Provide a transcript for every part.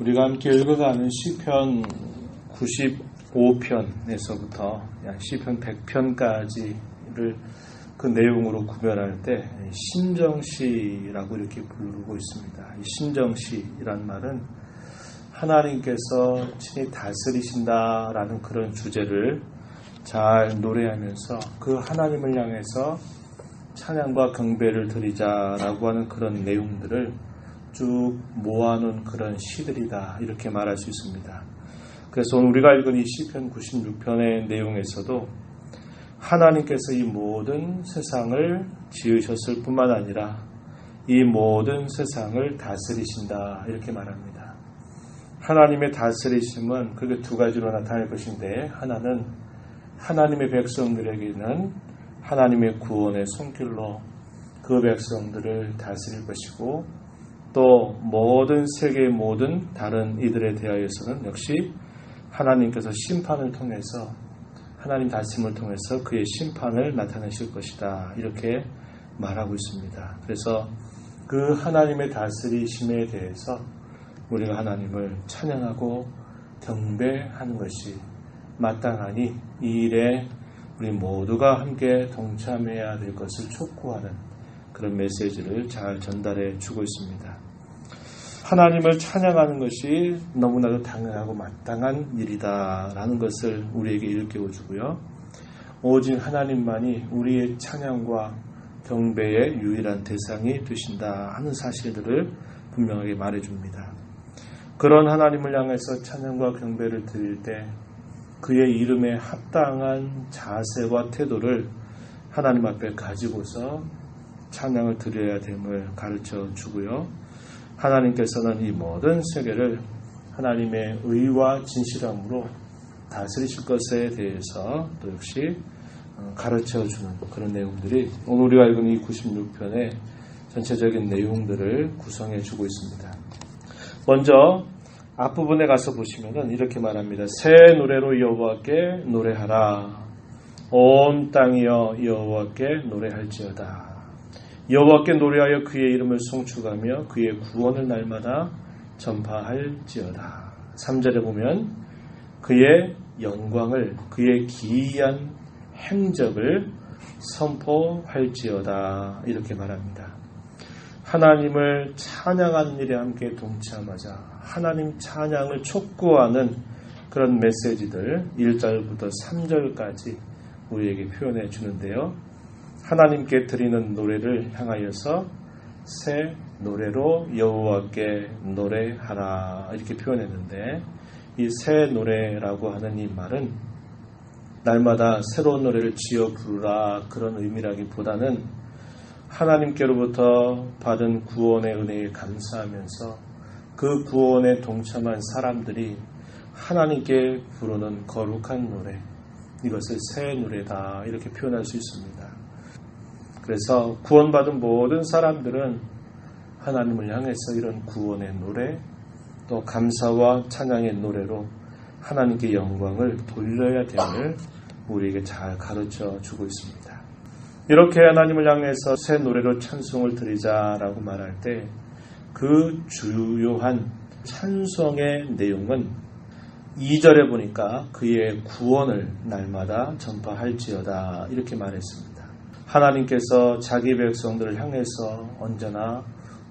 우리가 함께 읽어가는 시편 95편에서부터 시편 100편까지를 그 내용으로 구별할 때 신정시라고 이렇게 부르고 있습니다. 이 신정시란 말은 하나님께서 친히 다스리신다라는 그런 주제를 잘 노래하면서 그 하나님을 향해서 찬양과 경배를 드리자라고 하는 그런 내용들을 쭉 모아놓은 그런 시들이다 이렇게 말할 수 있습니다. 그래서 오늘 우리가 읽은 이 시편 96편의 내용에서도 하나님께서 이 모든 세상을 지으셨을 뿐만 아니라 이 모든 세상을 다스리신다 이렇게 말합니다. 하나님의 다스리심은 그게 두 가지로 나타날 것인데, 하나는 하나님의 백성들에게는 하나님의 구원의 손길로 그 백성들을 다스릴 것이고, 또 모든 세계의 모든 다른 이들에 대하여서는 역시 하나님께서 심판을 통해서, 하나님 다스림을 통해서 그의 심판을 나타내실 것이다 이렇게 말하고 있습니다. 그래서 그 하나님의 다스리심에 대해서 우리가 하나님을 찬양하고 경배하는 것이 마땅하니 이 일에 우리 모두가 함께 동참해야 될 것을 촉구하는 그런 메시지를 잘 전달해 주고 있습니다. 하나님을 찬양하는 것이 너무나도 당연하고 마땅한 일이다라는 것을 우리에게 일깨워 주고요. 오직 하나님만이 우리의 찬양과 경배의 유일한 대상이 되신다 하는 사실들을 분명하게 말해줍니다. 그런 하나님을 향해서 찬양과 경배를 드릴 때 그의 이름에 합당한 자세와 태도를 하나님 앞에 가지고서 찬양을 드려야 됨을 가르쳐 주고요. 하나님께서는 이 모든 세계를 하나님의 의와 진실함으로 다스리실 것에 대해서 또 역시 가르쳐 주는 그런 내용들이 오늘 우리가 읽은 이 96편의 전체적인 내용들을 구성해 주고 있습니다. 먼저 앞부분에 가서 보시면은 이렇게 말합니다. 새 노래로 여호와께 노래하라. 온 땅이여 여호와께 노래할지어다. 여호와께 노래하여 그의 이름을 송축하며 그의 구원을 날마다 전파할지어다. 3절에 보면 그의 영광을, 그의 기이한 행적을 선포할지어다 이렇게 말합니다. 하나님을 찬양하는 일에 함께 동참하자. 하나님 찬양을 촉구하는 그런 메시지들 1절부터 3절까지 우리에게 표현해 주는데요. 하나님께 드리는 노래를 향하여서 새 노래로 여호와께 노래하라 이렇게 표현했는데, 이 새 노래라고 하는 이 말은 날마다 새로운 노래를 지어 부르라 그런 의미라기보다는 하나님께로부터 받은 구원의 은혜에 감사하면서 그 구원에 동참한 사람들이 하나님께 부르는 거룩한 노래, 이것을 새 노래다 이렇게 표현할 수 있습니다. 그래서 구원받은 모든 사람들은 하나님을 향해서 이런 구원의 노래, 또 감사와 찬양의 노래로 하나님께 영광을 돌려야 됨을 우리에게 잘 가르쳐 주고 있습니다. 이렇게 하나님을 향해서 새 노래로 찬송을 드리자라고 말할 때 그 주요한 찬송의 내용은 2절에 보니까 그의 구원을 날마다 전파할지어다 이렇게 말했습니다. 하나님께서 자기 백성들을 향해서 언제나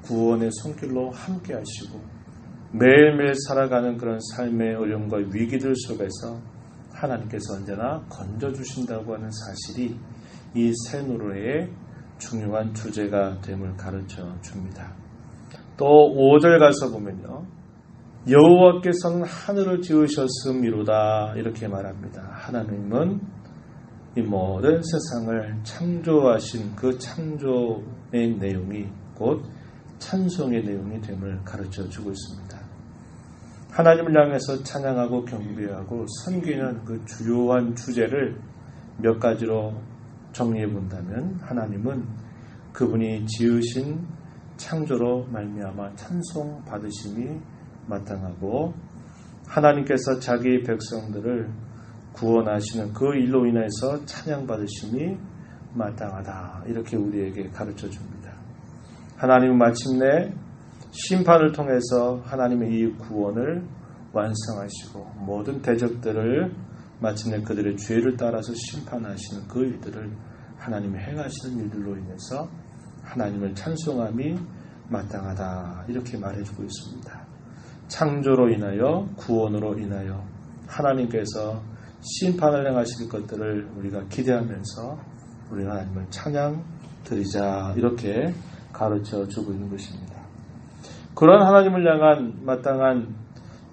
구원의 손길로 함께 하시고 매일매일 살아가는 그런 삶의 어려움과 위기들 속에서 하나님께서 언제나 건져주신다고 하는 사실이 이 새 노래의 중요한 주제가 됨을 가르쳐 줍니다. 또 5절 가서 보면요. 여호와께서는 하늘을 지으셨음이로다 이렇게 말합니다. 하나님은 이 모든 세상을 창조하신 그 창조의 내용이 곧 찬송의 내용이 됨을 가르쳐 주고 있습니다. 하나님을 향해서 찬양하고 경배하고 섬기는 그 주요한 주제를 몇 가지로 정리해 본다면, 하나님은 그분이 지으신 창조로 말미암아 찬송 받으심이 마땅하고, 하나님께서 자기 백성들을 구원하시는 그 일로 인해서 찬양받으심이 마땅하다 이렇게 우리에게 가르쳐 줍니다. 하나님은 마침내 심판을 통해서 하나님의 이 구원을 완성하시고 모든 대적들을 마침내 그들의 죄를 따라서 심판하시는 그 일들을 하나님이 행하시는 일들로 인해서 하나님을 찬송함이 마땅하다 이렇게 말해주고 있습니다. 창조로 인하여 구원으로 인하여 하나님께서 심판을 행하실 것들을 우리가 기대하면서 우리 하나님을 찬양 드리자 이렇게 가르쳐 주고 있는 것입니다. 그러한 하나님을 향한 마땅한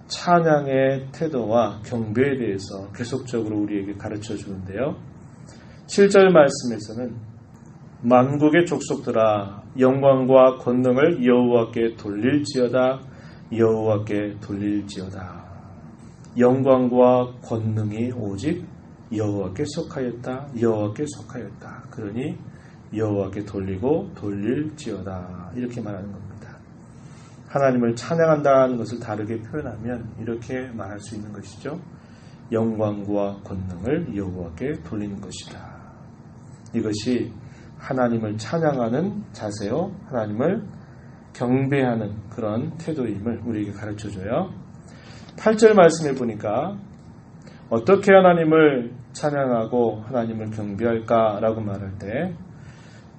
찬양의 태도와 경배에 대해서 계속적으로 우리에게 가르쳐 주는데요. 7절 말씀에서는 만국의 족속들아 영광과 권능을 여호와께 돌릴지어다 여호와께 돌릴지어다. 영광과 권능이 오직 여호와께 속하였다 여호와께 속하였다. 그러니 여호와께 돌리고 돌릴지어다 이렇게 말하는 겁니다. 하나님을 찬양한다는 것을 다르게 표현하면 이렇게 말할 수 있는 것이죠. 영광과 권능을 여호와께 돌리는 것이다. 이것이 하나님을 찬양하는 자세요. 하나님을 경배하는 그런 태도임을 우리에게 가르쳐줘요. 8절 말씀에 보니까 어떻게 하나님을 찬양하고 하나님을 경배할까라고 말할 때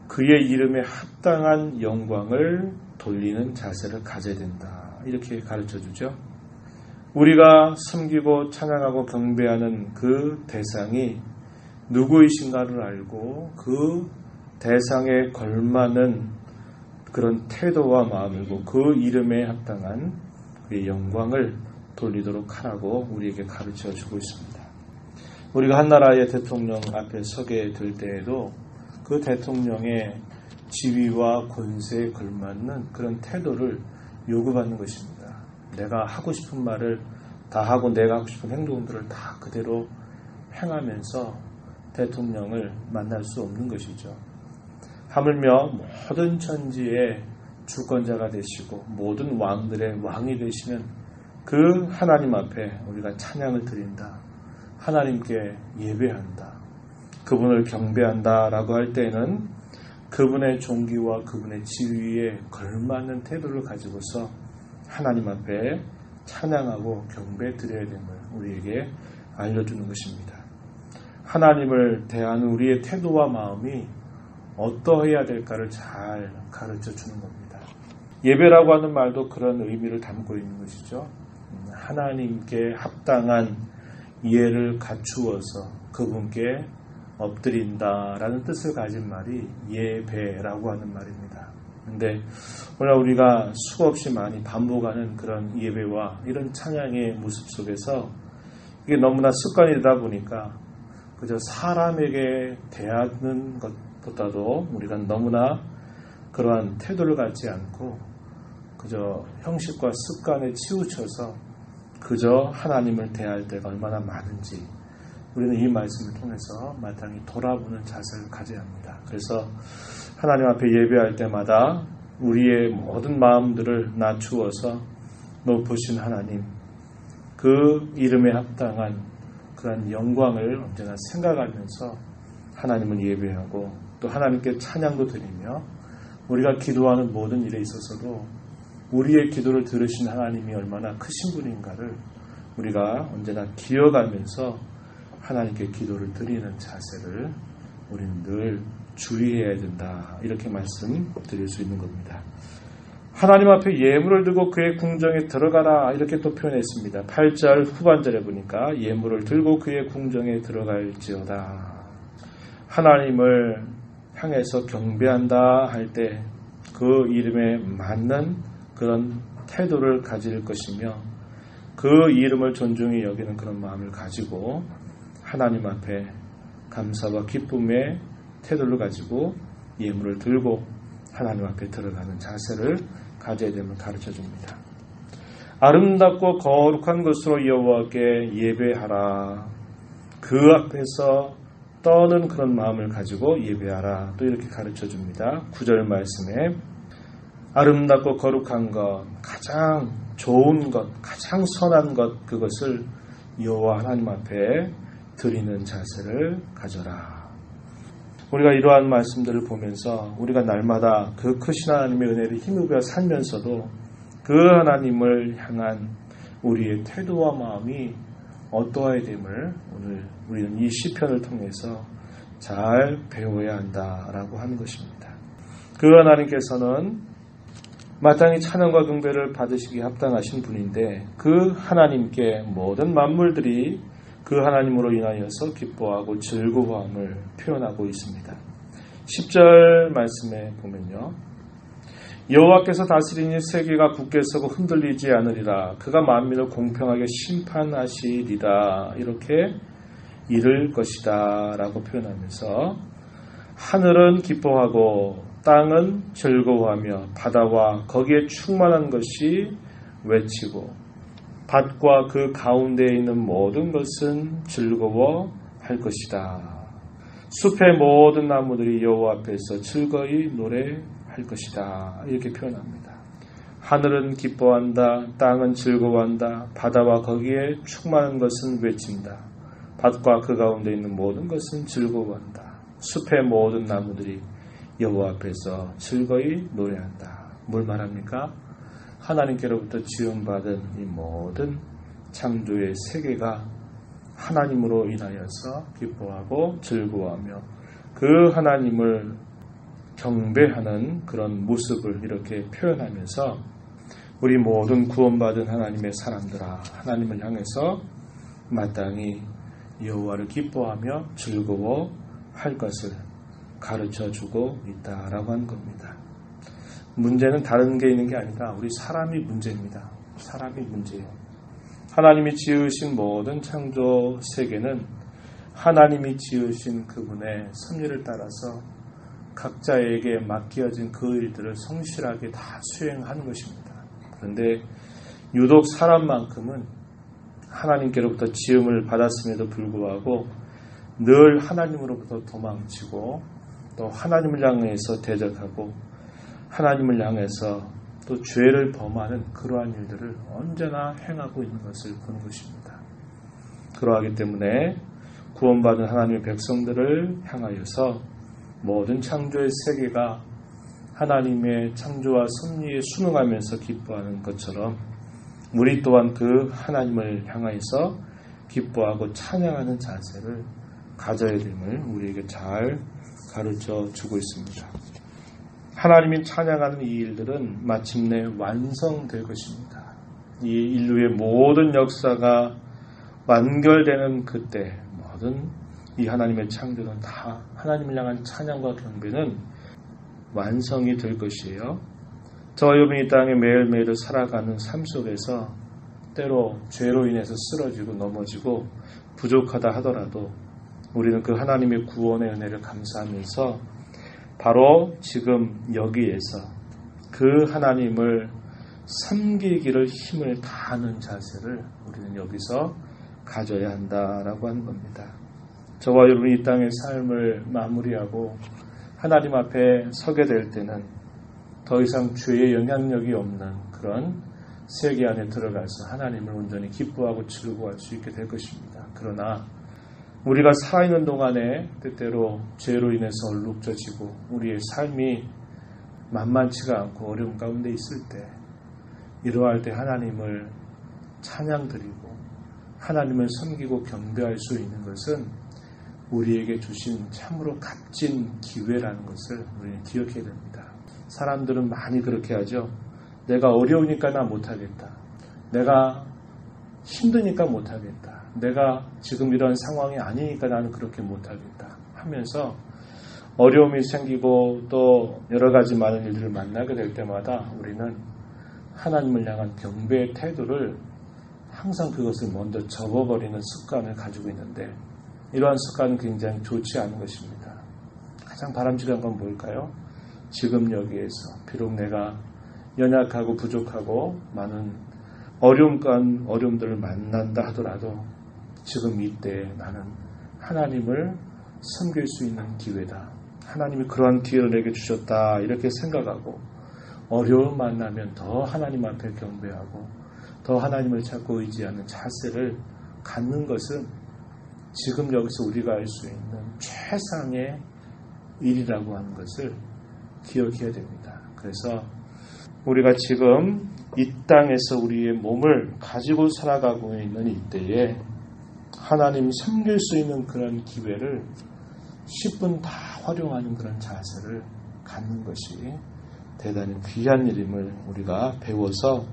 그의 이름에 합당한 영광을 돌리는 자세를 가져야 된다. 이렇게 가르쳐주죠. 우리가 섬기고 찬양하고 경배하는 그 대상이 누구이신가를 알고 그 대상에 걸맞는 그런 태도와 마음이고 그 이름에 합당한 그의 영광을 돌리도록 하라고 우리에게 가르쳐주고 있습니다. 우리가 한 나라의 대통령 앞에 서게 될 때에도 그 대통령의 지위와 권세에 걸맞는 그런 태도를 요구받는 것입니다. 내가 하고 싶은 말을 다 하고 내가 하고 싶은 행동들을 다 그대로 행하면서 대통령을 만날 수 없는 것이죠. 하물며 모든 천지의 주권자가 되시고 모든 왕들의 왕이 되시는 그 하나님 앞에 우리가 찬양을 드린다. 하나님께 예배한다. 그분을 경배한다 라고 할 때는 그분의 존귀와 그분의 지위에 걸맞는 태도를 가지고서 하나님 앞에 찬양하고 경배 드려야 됨을 우리에게 알려주는 것입니다. 하나님을 대하는 우리의 태도와 마음이 어떠해야 될까를 잘 가르쳐 주는 겁니다. 예배라고 하는 말도 그런 의미를 담고 있는 것이죠. 하나님께 합당한 예를 갖추어서 그분께 엎드린다라는 뜻을 가진 말이 예배라고 하는 말입니다. 그런데 오늘 우리가 수없이 많이 반복하는 그런 예배와 이런 찬양의 모습 속에서 이게 너무나 습관이 되다 보니까 그저 사람에게 대하는 것보다도 우리가 너무나 그러한 태도를 갖지 않고 그저 형식과 습관에 치우쳐서 그저 하나님을 대할 때가 얼마나 많은지 우리는 이 말씀을 통해서 마땅히 돌아보는 자세를 가져야 합니다. 그래서 하나님 앞에 예배할 때마다 우리의 모든 마음들을 낮추어서 높으신 하나님, 그 이름에 합당한 그런 영광을 언제나 생각하면서 하나님을 예배하고 또 하나님께 찬양도 드리며 우리가 기도하는 모든 일에 있어서도 우리의 기도를 들으신 하나님이 얼마나 크신 분인가를 우리가 언제나 기억하면서 하나님께 기도를 드리는 자세를 우리는 늘 주의해야 된다. 이렇게 말씀드릴 수 있는 겁니다. 하나님 앞에 예물을 들고 그의 궁정에 들어가라. 이렇게 또 표현했습니다. 8절 후반절에 보니까 예물을 들고 그의 궁정에 들어갈지어다. 하나님을 향해서 경배한다 할 때 그 이름에 맞는 그런 태도를 가질 것이며 그 이름을 존중히 여기는 그런 마음을 가지고 하나님 앞에 감사와 기쁨의 태도를 가지고 예물을 들고 하나님 앞에 들어가는 자세를 가져야 됨을 가르쳐줍니다. 아름답고 거룩한 것으로 여호와께 예배하라. 그 앞에서 떠는 그런 마음을 가지고 예배하라. 또 이렇게 가르쳐줍니다. 9절 말씀에 아름답고 거룩한 것, 가장 좋은 것, 가장 선한 것, 그것을 여호와 하나님 앞에 드리는 자세를 가져라. 우리가 이러한 말씀들을 보면서 우리가 날마다 그 크신 하나님의 은혜를 힘입어 살면서도 그 하나님을 향한 우리의 태도와 마음이 어떠해야 됨을 오늘 우리는 이 시편을 통해서 잘 배워야 한다라고 하는 것입니다. 그 하나님께서는 마땅히 찬양과 경배를 받으시기에 합당하신 분인데 그 하나님께 모든 만물들이 그 하나님으로 인하여서 기뻐하고 즐거워함을 표현하고 있습니다. 10절 말씀에 보면요. 여호와께서 다스리니 세계가 굳게 서고 흔들리지 않으리라. 그가 만민을 공평하게 심판하시리라. 이렇게 이를 것이다 라고 표현하면서 하늘은 기뻐하고 땅은 즐거워하며 바다와 거기에 충만한 것이 외치고 밭과 그 가운데에 있는 모든 것은 즐거워할 것이다. 숲의 모든 나무들이 여호와 앞에서 즐거이 노래할 것이다. 이렇게 표현합니다. 하늘은 기뻐한다. 땅은 즐거워한다. 바다와 거기에 충만한 것은 외친다. 밭과 그 가운데 있는 모든 것은 즐거워한다. 숲의 모든 나무들이 여호와 앞에서 즐거이 노래한다. 뭘 말합니까? 하나님께로부터 지원받은 이 모든 창조의 세계가 하나님으로 인하여서 기뻐하고 즐거워하며 그 하나님을 경배하는 그런 모습을 이렇게 표현하면서 우리 모든 구원받은 하나님의 사람들아, 하나님을 향해서 마땅히 여호와를 기뻐하며 즐거워할 것을 가르쳐주고 있다라고 하는 겁니다. 문제는 다른 게 있는 게 아니라 우리 사람이 문제입니다. 사람이 문제예요. 하나님이 지으신 모든 창조 세계는 하나님이 지으신 그분의 섭리를 따라서 각자에게 맡겨진 그 일들을 성실하게 다 수행하는 것입니다. 그런데 유독 사람만큼은 하나님께로부터 지음을 받았음에도 불구하고 늘 하나님으로부터 도망치고 또 하나님을 향해서 대적하고 하나님을 향해서 또 죄를 범하는 그러한 일들을 언제나 행하고 있는 것을 보는 것입니다. 그러하기 때문에 구원받은 하나님의 백성들을 향하여서 모든 창조의 세계가 하나님의 창조와 섭리에 순응하면서 기뻐하는 것처럼 우리 또한 그 하나님을 향하여서 기뻐하고 찬양하는 자세를 가져야 됨을 우리에게 잘 가르쳐 주고 있습니다. 하나님이 찬양하는 이 일들은 마침내 완성될 것입니다. 이 인류의 모든 역사가 완결되는 그때 모든 이 하나님의 창조는 다 하나님을 향한 찬양과 경배는 완성이 될 것이에요. 저와 여러분이 이 땅에 매일매일 살아가는 삶 속에서 때로 죄로 인해서 쓰러지고 넘어지고 부족하다 하더라도 우리는 그 하나님의 구원의 은혜를 감사하면서 바로 지금 여기에서 그 하나님을 섬기기를 힘을 다하는 자세를 우리는 여기서 가져야 한다라고 하는 겁니다. 저와 여러분이 이 땅의 삶을 마무리하고 하나님 앞에 서게 될 때는 더 이상 죄의 영향력이 없는 그런 세계 안에 들어가서 하나님을 온전히 기뻐하고 즐거워할 수 있게 될 것입니다. 그러나 우리가 살아있는 동안에 때때로 죄로 인해서 얼룩져지고 우리의 삶이 만만치가 않고 어려움 가운데 있을 때 이러할 때 하나님을 찬양드리고 하나님을 섬기고 경배할 수 있는 것은 우리에게 주신 참으로 값진 기회라는 것을 우리는 기억해야 됩니다. 사람들은 많이 그렇게 하죠. 내가 어려우니까 나 못하겠다. 내가 힘드니까 못하겠다. 내가 지금 이런 상황이 아니니까 나는 그렇게 못하겠다 하면서 어려움이 생기고 또 여러 가지 많은 일들을 만나게 될 때마다 우리는 하나님을 향한 경배의 태도를 항상 그것을 먼저 접어버리는 습관을 가지고 있는데 이러한 습관은 굉장히 좋지 않은 것입니다. 가장 바람직한 건 뭘까요? 지금 여기에서 비록 내가 연약하고 부족하고 많은 어려움들을 만난다 하더라도 지금 이때 나는 하나님을 섬길 수 있는 기회다. 하나님이 그러한 기회를 내게 주셨다. 이렇게 생각하고 어려움 만나면 더 하나님 앞에 경배하고 더 하나님을 찾고 의지하는 자세를 갖는 것은 지금 여기서 우리가 할 수 있는 최상의 일이라고 하는 것을 기억해야 됩니다. 그래서 우리가 지금 이 땅에서 우리의 몸을 가지고 살아가고 있는 이때에 하나님 섬길 수 있는 그런 기회를 10분 다 활용하는 그런 자세를 갖는 것이 대단히 귀한 일임을 우리가 배워서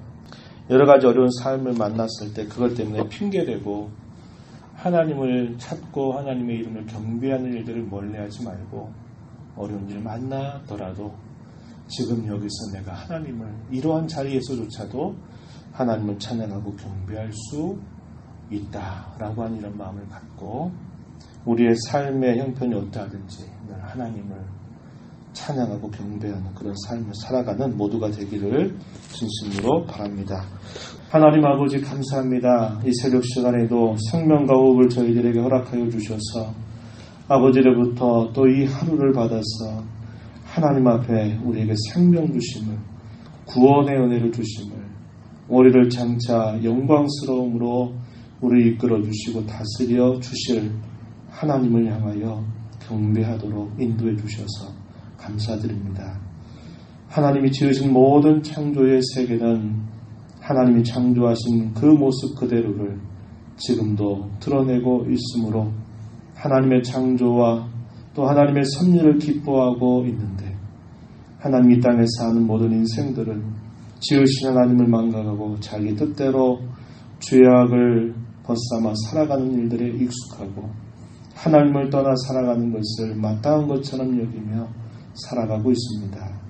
여러 가지 어려운 삶을 만났을 때 그것 때문에 핑계대고 하나님을 찾고 하나님의 이름을 경배하는 일들을 멀리하지 말고 어려운 일을 만나더라도 지금 여기서 내가 하나님을 이러한 자리에서조차도 하나님을 찬양하고 경배할 수 있다라고 하는 이런 마음을 갖고 우리의 삶의 형편이 어떠하든지 늘 하나님을 찬양하고 경배하는 그런 삶을 살아가는 모두가 되기를 진심으로 바랍니다. 하나님 아버지 감사합니다. 이 새벽 시간에도 생명과 호흡을 저희들에게 허락하여 주셔서 아버지로부터 또 이 하루를 받아서 하나님 앞에 우리에게 생명 주심을, 구원의 은혜를 주심을, 우리를 장차 영광스러움으로 우리 이끌어 주시고 다스려 주실 하나님을 향하여 경배하도록 인도해 주셔서 감사드립니다. 하나님이 지으신 모든 창조의 세계는 하나님이 창조하신 그 모습 그대로를 지금도 드러내고 있으므로 하나님의 창조와 또 하나님의 섭리를 기뻐하고 있는데 하나님 이 땅에 사는 모든 인생들은 지으신 하나님을 망각하고 자기 뜻대로 죄악을 벗삼아 살아가는 일들에 익숙하고 하나님을 떠나 살아가는 것을 마땅한 것처럼 여기며 살아가고 있습니다.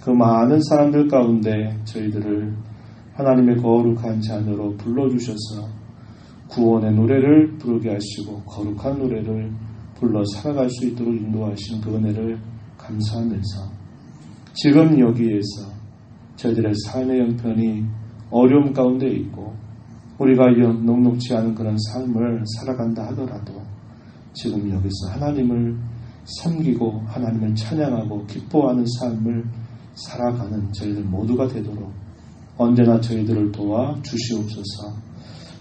그 많은 사람들 가운데 저희들을 하나님의 거룩한 자녀로 불러주셔서 구원의 노래를 부르게 하시고 거룩한 노래를 불러 살아갈 수 있도록 인도하신 그 은혜를 감사하면서 지금 여기에서 저희들의 삶의 형편이 어려움 가운데 있고 우리가 녹록지 않은 그런 삶을 살아간다 하더라도 지금 여기서 하나님을 섬기고 하나님을 찬양하고 기뻐하는 삶을 살아가는 저희들 모두가 되도록 언제나 저희들을 도와 주시옵소서.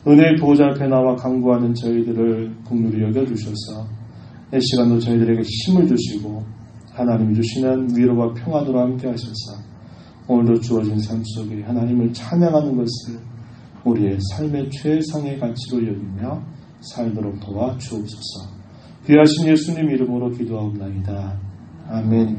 은혜의 보호자 앞에 나와 간구하는 저희들을 긍휼히 여겨주셔서 이 시간도 저희들에게 힘을 주시고 하나님이 주시는 위로와 평안으로 함께 하셔서 오늘도 주어진 삶 속에 하나님을 찬양하는 것을 우리의 삶의 최상의 가치로 여기며 살도록 도와 주옵소서. 귀하신 예수님 이름으로 기도하옵나이다. 아멘.